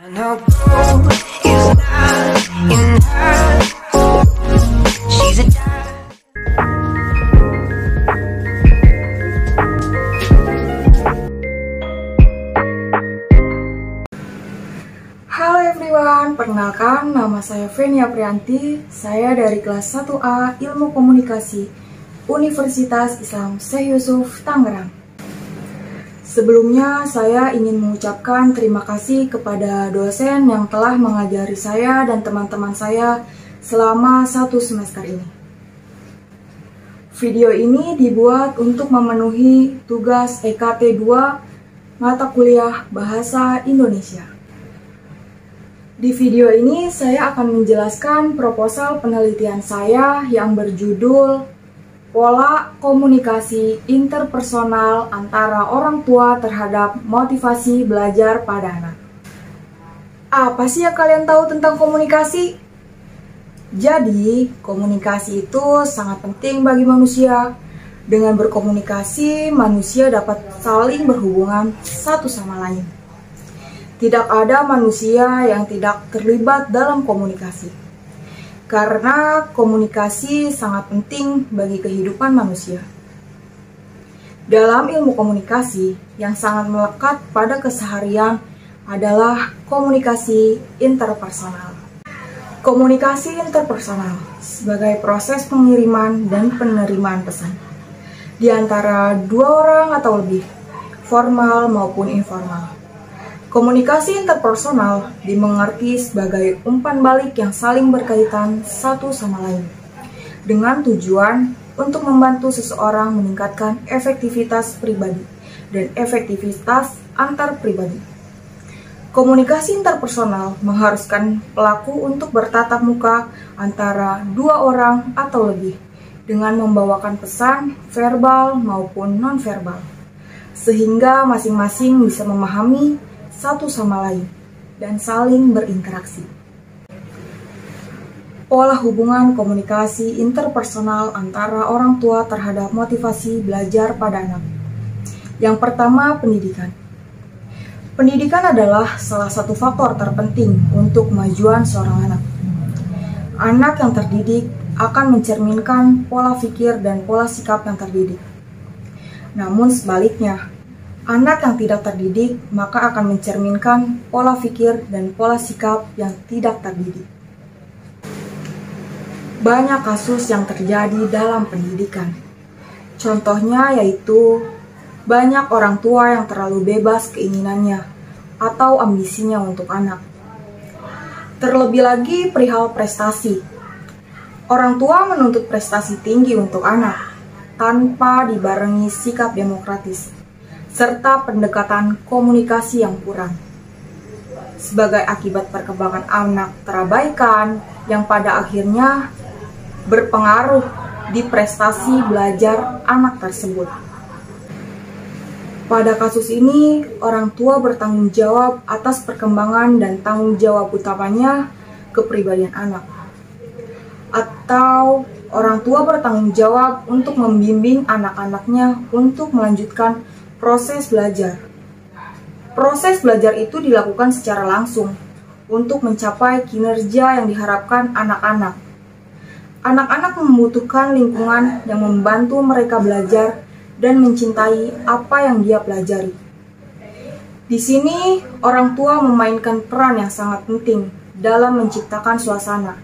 No gold is not in her. She's a diamond. Halo everyone, perkenalkan nama saya Venia Prianti. Saya dari kelas 1A Ilmu Komunikasi Universitas Islam Syekh Yusuf, Tangerang. Sebelumnya saya ingin mengucapkan terima kasih kepada dosen yang telah mengajari saya dan teman-teman saya selama 1 semester ini. Video ini dibuat untuk memenuhi tugas EKT 2 mata kuliah Bahasa Indonesia. Di video ini saya akan menjelaskan proposal penelitian saya yang berjudul Pola Komunikasi Interpersonal Antara Orang Tua Terhadap Motivasi Belajar pada Anak. Apa sih yang kalian tahu tentang komunikasi? Jadi, komunikasi itu sangat penting bagi manusia. Dengan berkomunikasi, manusia dapat saling berhubungan satu sama lain. Tidak ada manusia yang tidak terlibat dalam komunikasi. Karena komunikasi sangat penting bagi kehidupan manusia. Dalam ilmu komunikasi, yang sangat melekat pada keseharian adalah komunikasi interpersonal. Komunikasi interpersonal sebagai proses pengiriman dan penerimaan pesan di antara dua orang atau lebih, formal maupun informal. Komunikasi interpersonal dimengerti sebagai umpan balik yang saling berkaitan satu sama lain, dengan tujuan untuk membantu seseorang meningkatkan efektivitas pribadi dan efektivitas antar pribadi. Komunikasi interpersonal mengharuskan pelaku untuk bertatap muka antara dua orang atau lebih, dengan membawakan pesan verbal maupun nonverbal, sehingga masing-masing bisa memahami satu sama lain, dan saling berinteraksi. Pola hubungan komunikasi interpersonal antara orang tua terhadap motivasi belajar pada anak. Yang pertama, pendidikan. Pendidikan adalah salah satu faktor terpenting untuk kemajuan seorang anak. Anak yang terdidik akan mencerminkan pola pikir dan pola sikap yang terdidik. Namun sebaliknya, anak yang tidak terdidik maka akan mencerminkan pola pikir dan pola sikap yang tidak terdidik. Banyak kasus yang terjadi dalam pendidikan. Contohnya yaitu banyak orang tua yang terlalu bebas keinginannya atau ambisinya untuk anak. Terlebih lagi perihal prestasi. Orang tua menuntut prestasi tinggi untuk anak tanpa dibarengi sikap demokratis serta pendekatan komunikasi yang kurang. Sebagai akibat perkembangan anak terabaikan yang pada akhirnya berpengaruh di prestasi belajar anak tersebut. Pada kasus ini, orang tua bertanggung jawab atas perkembangan dan tanggung jawab utamanya kepribadian anak. Atau orang tua bertanggung jawab untuk membimbing anak-anaknya untuk melanjutkan proses belajar. Proses belajar itu dilakukan secara langsung untuk mencapai kinerja yang diharapkan anak-anak. Anak-anak membutuhkan lingkungan yang membantu mereka belajar dan mencintai apa yang dia pelajari. Di sini, orang tua memainkan peran yang sangat penting dalam menciptakan suasana.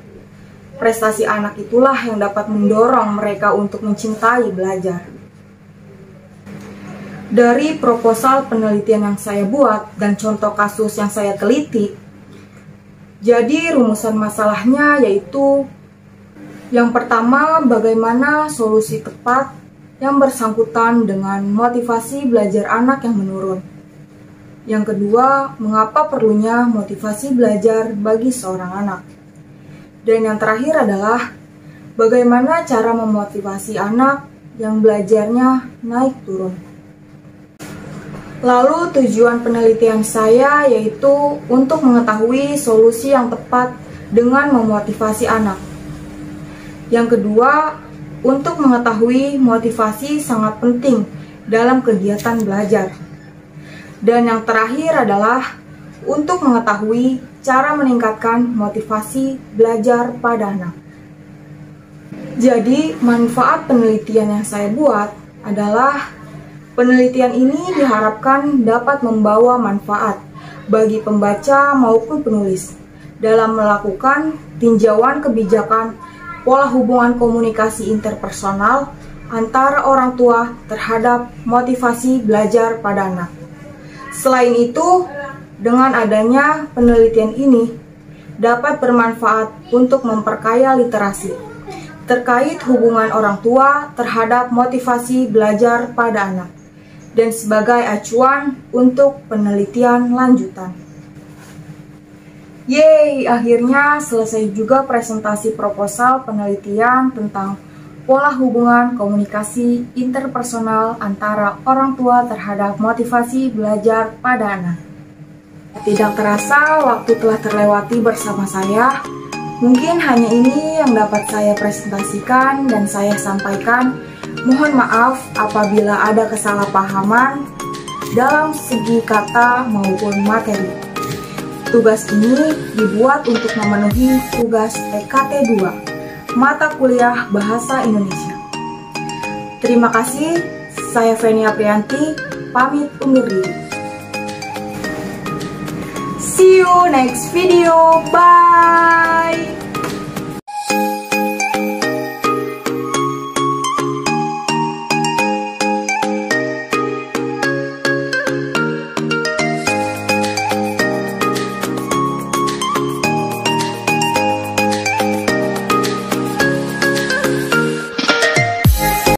Prestasi anak itulah yang dapat mendorong mereka untuk mencintai belajar. Dari proposal penelitian yang saya buat dan contoh kasus yang saya teliti, jadi rumusan masalahnya yaitu yang pertama, bagaimana solusi tepat yang bersangkutan dengan motivasi belajar anak yang menurun. Yang kedua, mengapa perlunya motivasi belajar bagi seorang anak. Dan yang terakhir adalah bagaimana cara memotivasi anak yang belajarnya naik turun. Lalu tujuan penelitian saya yaitu untuk mengetahui solusi yang tepat dengan memotivasi anak. Yang kedua, untuk mengetahui motivasi sangat penting dalam kegiatan belajar. Dan yang terakhir adalah untuk mengetahui cara meningkatkan motivasi belajar pada anak. Jadi, manfaat penelitian yang saya buat adalah penelitian ini diharapkan dapat membawa manfaat bagi pembaca maupun penulis dalam melakukan tinjauan kebijakan pola hubungan komunikasi interpersonal antara orang tua terhadap motivasi belajar pada anak. Selain itu, dengan adanya penelitian ini dapat bermanfaat untuk memperkaya literasi terkait hubungan orang tua terhadap motivasi belajar pada anak dan sebagai acuan untuk penelitian lanjutan. Yeay, akhirnya selesai juga presentasi proposal penelitian tentang pola hubungan komunikasi interpersonal antara orang tua terhadap motivasi belajar pada anak. Tidak terasa waktu telah terlewati bersama saya. Mungkin hanya ini yang dapat saya presentasikan dan saya sampaikan. Mohon maaf apabila ada kesalahpahaman dalam segi kata maupun materi. Tugas ini dibuat untuk memenuhi tugas PKT 2, Mata Kuliah Bahasa Indonesia. Terima kasih, saya Feni Aprianti, pamit undur diri. See you next video, bye!